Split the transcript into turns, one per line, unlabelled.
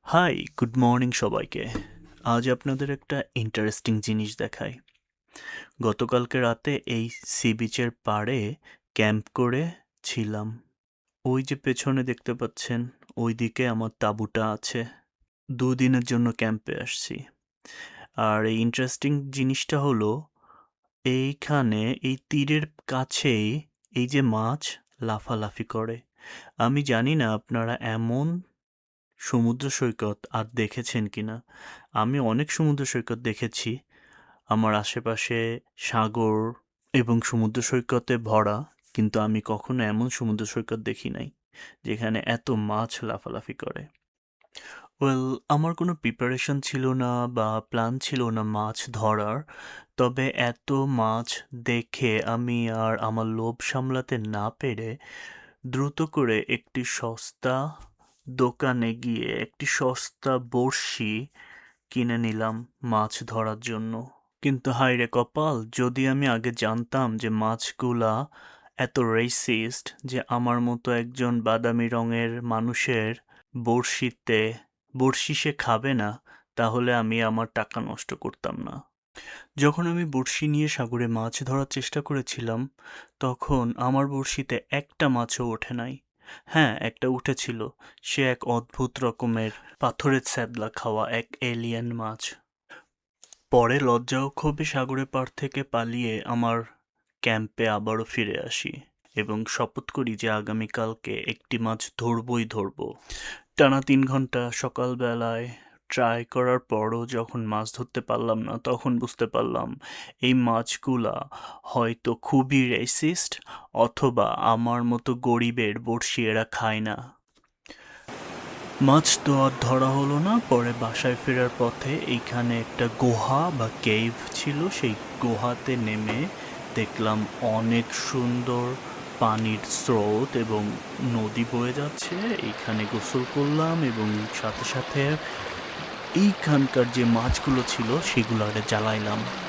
High, good morning সবাইকে। আজ আপনাদের একটা ইন্টারেস্টিং জিনিস দেখাই। গতকালকে রাতে এই সি বিচের পাড়ে ক্যাম্প করে ছিলাম। ওই যে পেছনে দেখতে পাচ্ছেন, ওইদিকে আমার তাঁবুটা আছে। ২ দিনের জন্য ক্যাম্পে আসছি। আর এই ইন্টারেস্টিং জিনিসটা হলো, এইখানে এই তীরের কাছেই এই যে মাছ লাফালাফি করে। আমি জানি না আপনারা এমন সমুদ্র সৈকত আর দেখেছেন কিনা। আমি অনেক সমুদ্র সৈকত দেখেছি। আমার আশেপাশে সাগর এবং সমুদ্র সৈকতে ভরা, কিন্তু আমি কখনো এমন সমুদ্র সৈকত দেখি নাই যেখানে এত মাছ লাফালাফি করে। ওয়েল, আমার কোনো প্রিপারেশন ছিল না বা প্ল্যান ছিল না মাছ ধরার। তবে এত মাছ দেখে আমি আর আমার লোভ সামলাতে না পেরে দ্রুত করে একটি সস্তা দোকানে গিয়ে একটি সস্তা বড়শি কিনে নিলাম মাছ ধরার জন্য। কিন্তু হায়রে কপাল, যদি আমি আগে জানতাম যে মাছগুলা এত রেসিস্ট যে আমার মতো একজন বাদামি রঙের মানুষের বড়শিতে বড়শি সে খাবে না, তাহলে আমি আমার টাকা নষ্ট করতাম না। যখন আমি বড়শি নিয়ে সাগরে মাছ ধরার চেষ্টা করেছিলাম, তখন আমার বড়শিতে একটা মাছও ওঠে নাই। হ্যাঁ, একটা উঠেছিল। সে এক অদ্ভুত রকমের পাথরের ছ্যাদলা খাওয়া এক এলিয়েন মাছ। পরে লজ্জা ও ক্ষোভে সাগরের পাড় থেকে পালিয়ে আমার ক্যাম্পে আবারও ফিরে আসি এবং শপথ করি যে আগামীকালকে একটি মাছ ধরবই ধরবো। টানা ৩ ঘন্টা সকালবেলায় ট্রাই করার পরও যখন মাছ ধরতে পারলাম না, তখন বুঝতে পারলাম এই মাছগুলা হয়তো খুবই রেসিস্ট, অথবা আমার মতো গরিবের বড়শি এরা খায় না। মাছ তো আর ধরা হলো না। পরে বাসায় ফেরার পথে এইখানে একটা গুহা বা কেভ ছিল। সেই গুহাতে নেমে দেখলাম অনেক সুন্দর পানির স্রোত এবং নদী বয়ে যাচ্ছে। এইখানে গোসল করলাম এবং সাথে সাথে এইখানকার যে মাছগুলো ছিল সেগুলো জ্বালাইলাম।